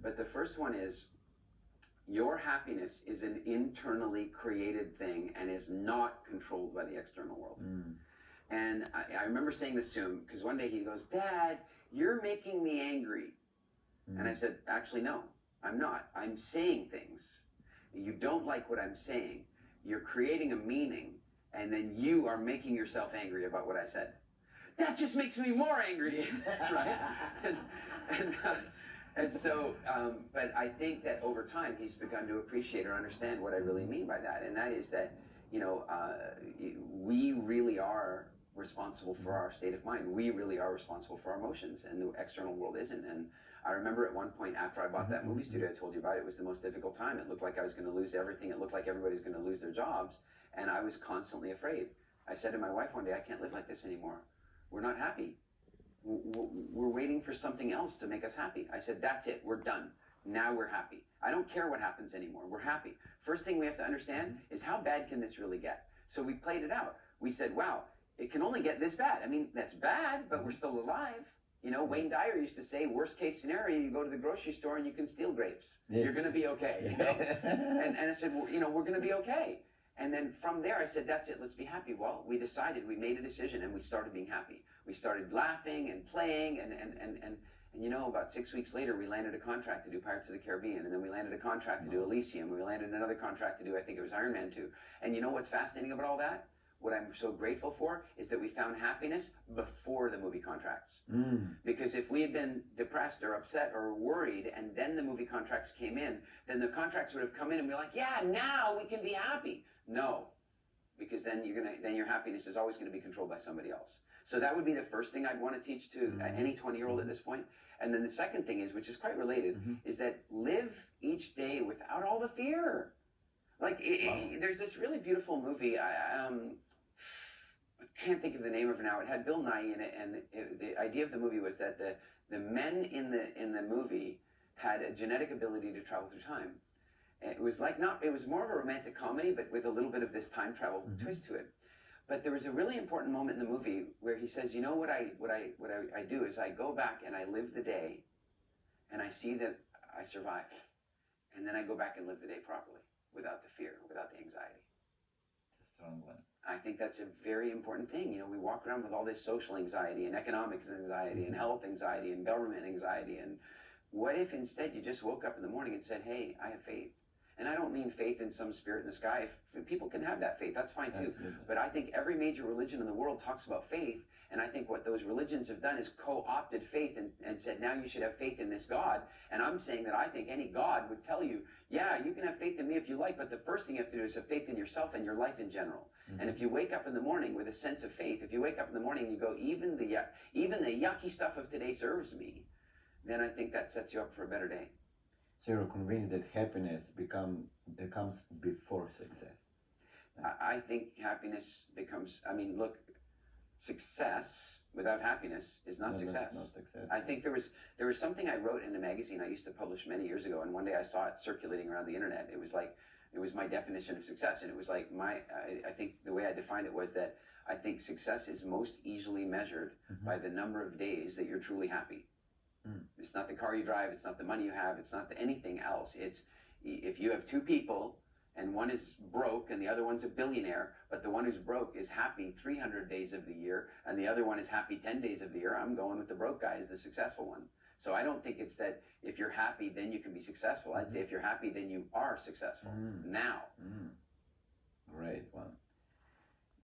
But the first one is, your happiness is an internally created thing and is not controlled by the external world. And I remember saying this to him, because one day he goes, Dad, you're making me angry. And I said, actually, no, I'm not. I'm saying things. You don't like what I'm saying. You're creating a meaning, and then you are making yourself angry about what I said. That just makes me more angry, right? And so, but I think that over time he's begun to appreciate or understand what I really mean by that, and that is that, you know, we really are responsible for our state of mind. We really are responsible for our emotions, and the external world isn't. And I remember at one point after I bought that movie studio I told you about, it was the most difficult time. It looked like I was going to lose everything. It looked like everybody was going to lose their jobs, and I was constantly afraid. I said to my wife one day, I can't live like this anymore. We're not happy. We're waiting for something else to make us happy. I said, that's it. We're done. Now we're happy. I don't care what happens anymore. We're happy. First thing we have to understand is, how bad can this really get? So we played it out. We said, wow, it can only get this bad. I mean, that's bad, but we're still alive. You know, Wayne Dyer used to say, worst case scenario, you go to the grocery store and you can steal grapes. Yes. You're going to be okay. You know? and I said, well, you know, we're going to be okay. And then from there, I said, that's it, let's be happy. Well, we decided, we made a decision, and we started being happy. We started laughing and playing, and you know, about 6 weeks later, we landed a contract to do Pirates of the Caribbean, and then we landed a contract to do Elysium, we landed another contract to do, I think it was Iron Man 2. And you know what's fascinating about all that? What I'm so grateful for is that we found happiness before the movie contracts. Because if we had been depressed or upset or worried and then the movie contracts came in, then the contracts would have come in and be like, yeah, now we can be happy. No, because then your happiness is always going to be controlled by somebody else. So that would be the first thing I'd want to teach to any 20-year-old at this point. And then the second thing is, which is quite related, is that live each day without all the fear. Like, there's this really beautiful movie, I can't think of the name of it now. It had Bill Nighy in it, and the idea of the movie was that the men in the movie had a genetic ability to travel through time. It was like it was more of a romantic comedy, but with a little bit of this time travel twist to it. But there was a really important moment in the movie where he says, you know, what I do is I go back and I live the day, and I see that I survived, and then I go back and live the day properly, without the fear, without the anxiety. It's a strong one. I think that's a very important thing. You know, we walk around with all this social anxiety and economic anxiety and health anxiety and government anxiety. And what if instead you just woke up in the morning and said, hey, I have faith? And I don't mean faith in some spirit in the sky. If people can have that faith, that's fine too. Absolutely. But I think every major religion in the world talks about faith. And I think what those religions have done is co-opted faith and said, now you should have faith in this God. And I'm saying that I think any God would tell you, yeah, you can have faith in me if you like, but the first thing you have to do is have faith in yourself and your life in general. And if you wake up in the morning with a sense of faith, if you wake up in the morning and you go, even the yucky stuff of today serves me, then I think that sets you up for a better day. So you're convinced that happiness becomes before success? I think happiness becomes, I mean, look, success without happiness is not success. Not success. I think there was something I wrote in a magazine I used to publish many years ago, and one day I saw it circulating around the internet. It was like, it was my definition of success, and it was like I think the way I defined it was that I think success is most easily measured by the number of days that you're truly happy. It's not the car you drive, it's not the money you have, it's not anything else. It's if you have two people and one is broke and the other one's a billionaire, but the one who's broke is happy 300 days of the year and the other one is happy 10 days of the year, I'm going with the broke guy as the successful one. So I don't think it's that if you're happy, then you can be successful. I'd say if you're happy, then you are successful now.